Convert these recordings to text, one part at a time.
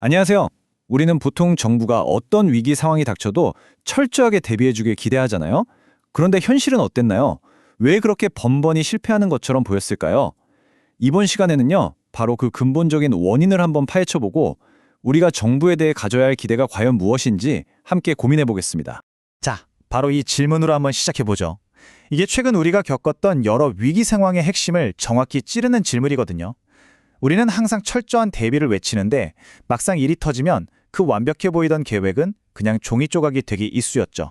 안녕하세요. 우리는 보통 정부가 어떤 위기 상황이 닥쳐도 철저하게 대비해주길 기대하잖아요. 그런데 현실은 어땠나요? 왜 그렇게 번번이 실패하는 것처럼 보였을까요? 이번 시간에는요, 바로 그 근본적인 원인을 한번 파헤쳐보고 우리가 정부에 대해 가져야 할 기대가 과연 무엇인지 함께 고민해 보겠습니다. 자, 바로 이 질문으로 한번 시작해보죠. 이게 최근 우리가 겪었던 여러 위기 상황의 핵심을 정확히 찌르는 질문이거든요. 우리는 항상 철저한 대비를 외치는데 막상 일이 터지면 그 완벽해 보이던 계획은 그냥 종이 조각이 되기 일쑤였죠.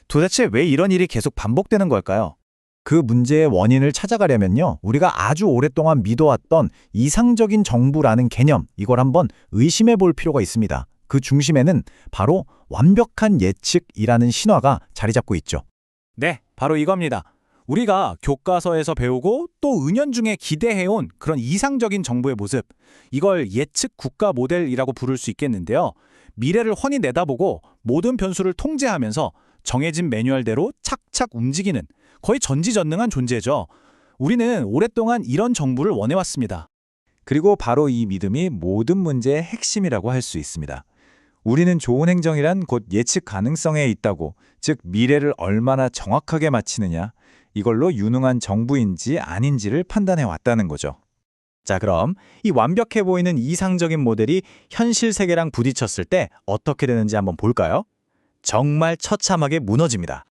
도대체 왜 이런 일이 계속 반복되는 걸까요? 그 문제의 원인을 찾아가려면요, 우리가 아주 오랫동안 믿어왔던 이상적인 정부라는 개념, 이걸 한번 의심해 볼 필요가 있습니다. 그 중심에는 바로 완벽한 예측이라는 신화가 자리 잡고 있죠. 네, 바로 이겁니다. 우리가 교과서에서 배우고 또 은연중에 기대해온 그런 이상적인 정부의 모습, 이걸 예측 국가 모델이라고 부를 수 있겠는데요. 미래를 훤히 내다보고 모든 변수를 통제하면서 정해진 매뉴얼대로 착착 움직이는 거의 전지전능한 존재죠. 우리는 오랫동안 이런 정부를 원해왔습니다. 그리고 바로 이 믿음이 모든 문제의 핵심이라고 할 수 있습니다. 우리는 좋은 행정이란 곧 예측 가능성에 있다고, 즉 미래를 얼마나 정확하게 맞히느냐, 이걸로 유능한 정부인지 아닌지를 판단해 왔다는 거죠. 자, 그럼 이 완벽해 보이는 이상적인 모델이 현실 세계랑 부딪혔을 때 어떻게 되는지 한번 볼까요? 정말 처참하게 무너집니다.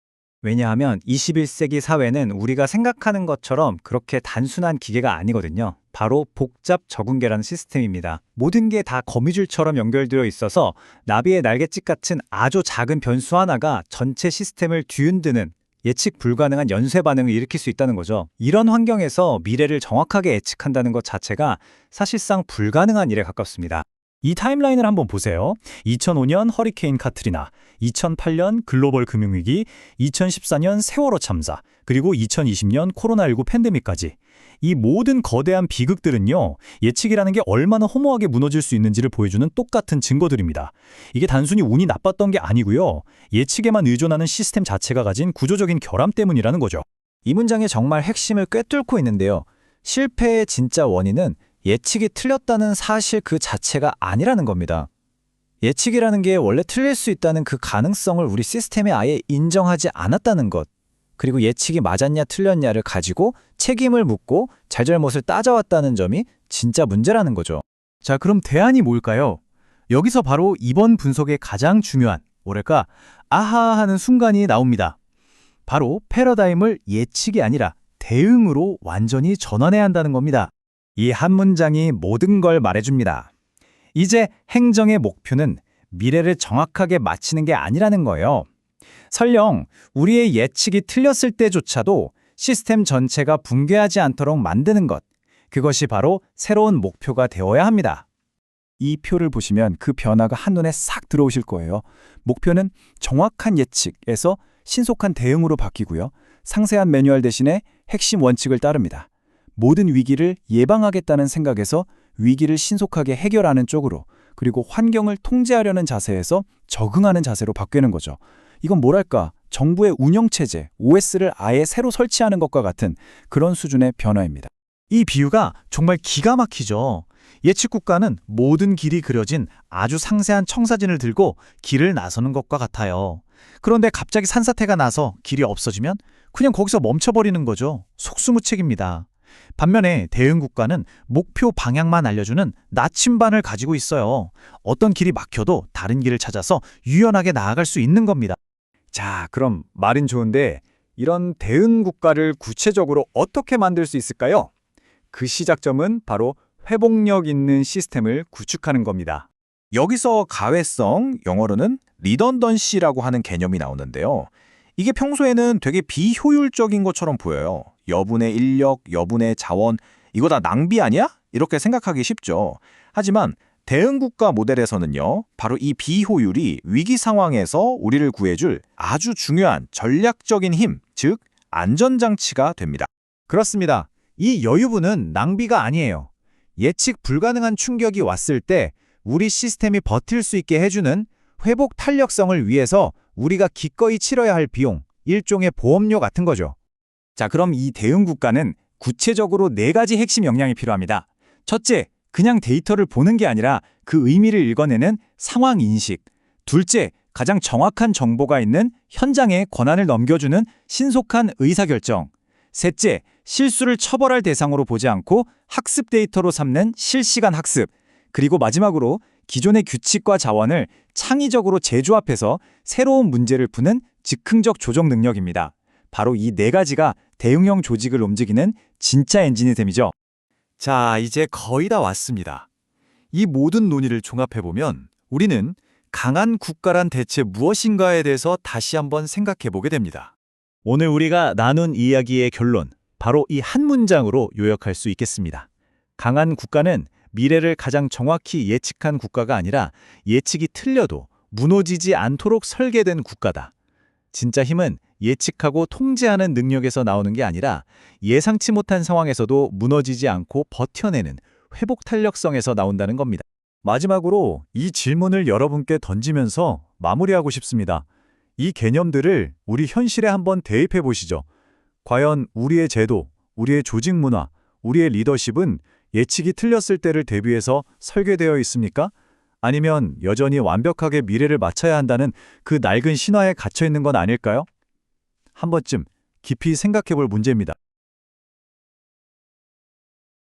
왜냐하면 21세기 사회는 우리가 생각하는 것처럼 그렇게 단순한 기계가 아니거든요. 바로 복잡 적응계라는 시스템입니다. 모든 게 다 거미줄처럼 연결되어 있어서 나비의 날갯짓 같은 아주 작은 변수 하나가 전체 시스템을 뒤흔드는 예측 불가능한 연쇄 반응을 일으킬 수 있다는 거죠. 이런 환경에서 미래를 정확하게 예측한다는 것 자체가 사실상 불가능한 일에 가깝습니다. 이 타임라인을 한번 보세요. 2005년 허리케인 카트리나, 2008년 글로벌 금융위기, 2014년 세월호 참사, 그리고 2020년 코로나19 팬데믹까지. 이 모든 거대한 비극들은요, 예측이라는 게 얼마나 허무하게 무너질 수 있는지를 보여주는 똑같은 증거들입니다. 이게 단순히 운이 나빴던 게 아니고요, 예측에만 의존하는 시스템 자체가 가진 구조적인 결함 때문이라는 거죠. 이 문장의 정말 핵심을 꿰뚫고 있는데요. 실패의 진짜 원인은 예측이 틀렸다는 사실 그 자체가 아니라는 겁니다. 예측이라는 게 원래 틀릴 수 있다는 그 가능성을 우리 시스템에 아예 인정하지 않았다는 것, 그리고 예측이 맞았냐 틀렸냐를 가지고 책임을 묻고 잘잘못을 따져왔다는 점이 진짜 문제라는 거죠. 자, 그럼 대안이 뭘까요? 여기서 바로 이번 분석의 가장 중요한, 뭐랄까, 아하 하는 순간이 나옵니다. 바로 패러다임을 예측이 아니라 대응으로 완전히 전환해야 한다는 겁니다. 이 한 문장이 모든 걸 말해줍니다. 이제 행정의 목표는 미래를 정확하게 맞히는 게 아니라는 거예요. 설령 우리의 예측이 틀렸을 때조차도 시스템 전체가 붕괴하지 않도록 만드는 것, 그것이 바로 새로운 목표가 되어야 합니다. 이 표를 보시면 그 변화가 한눈에 싹 들어오실 거예요. 목표는 정확한 예측에서 신속한 대응으로 바뀌고요. 상세한 매뉴얼 대신에 핵심 원칙을 따릅니다. 모든 위기를 예방하겠다는 생각에서 위기를 신속하게 해결하는 쪽으로, 그리고 환경을 통제하려는 자세에서 적응하는 자세로 바뀌는 거죠. 이건 뭐랄까, 정부의 운영체제, OS를 아예 새로 설치하는 것과 같은 그런 수준의 변화입니다. 이 비유가 정말 기가 막히죠. 예측 국가는 모든 길이 그려진 아주 상세한 청사진을 들고 길을 나서는 것과 같아요. 그런데 갑자기 산사태가 나서 길이 없어지면 그냥 거기서 멈춰버리는 거죠. 속수무책입니다. 반면에 대응 국가는 목표 방향만 알려주는 나침반을 가지고 있어요. 어떤 길이 막혀도 다른 길을 찾아서 유연하게 나아갈 수 있는 겁니다. 자, 그럼 말은 좋은데 이런 대응 국가를 구체적으로 어떻게 만들 수 있을까요? 그 시작점은 바로 회복력 있는 시스템을 구축하는 겁니다. 여기서 가외성, 영어로는 리던던시라고 하는 개념이 나오는데요. 이게 평소에는 되게 비효율적인 것처럼 보여요. 여분의 인력, 여분의 자원, 이거 다 낭비 아니야? 이렇게 생각하기 쉽죠. 하지만 대응국가 모델에서는요, 바로 이 비효율이 위기 상황에서 우리를 구해줄 아주 중요한 전략적인 힘, 즉 안전장치가 됩니다. 그렇습니다. 이 여유분은 낭비가 아니에요. 예측 불가능한 충격이 왔을 때 우리 시스템이 버틸 수 있게 해주는 회복 탄력성을 위해서 우리가 기꺼이 치러야 할 비용, 일종의 보험료 같은 거죠. 자, 그럼 이 대응 국가는 구체적으로 4가지 핵심 역량이 필요합니다. 첫째, 그냥 데이터를 보는 게 아니라 그 의미를 읽어내는 상황 인식. 둘째, 가장 정확한 정보가 있는 현장에 권한을 넘겨주는 신속한 의사결정. 셋째, 실수를 처벌할 대상으로 보지 않고 학습 데이터로 삼는 실시간 학습. 그리고 마지막으로 기존의 규칙과 자원을 창의적으로 재조합해서 새로운 문제를 푸는 즉흥적 조정 능력입니다. 바로 이 네 가지가 대응형 조직을 움직이는 진짜 엔진이 셈이죠. 자, 이제 거의 다 왔습니다. 이 모든 논의를 종합해보면 우리는 강한 국가란 대체 무엇인가에 대해서 다시 한번 생각해보게 됩니다. 오늘 우리가 나눈 이야기의 결론, 바로 이 한 문장으로 요약할 수 있겠습니다. 강한 국가는 미래를 가장 정확히 예측한 국가가 아니라 예측이 틀려도 무너지지 않도록 설계된 국가다. 진짜 힘은 예측하고 통제하는 능력에서 나오는 게 아니라 예상치 못한 상황에서도 무너지지 않고 버텨내는 회복 탄력성에서 나온다는 겁니다. 마지막으로 이 질문을 여러분께 던지면서 마무리하고 싶습니다. 이 개념들을 우리 현실에 한번 대입해 보시죠. 과연 우리의 제도, 우리의 조직 문화, 우리의 리더십은 예측이 틀렸을 때를 대비해서 설계되어 있습니까? 아니면 여전히 완벽하게 미래를 맞춰야 한다는 그 낡은 신화에 갇혀 있는 건 아닐까요? 한 번쯤 깊이 생각해 볼 문제입니다.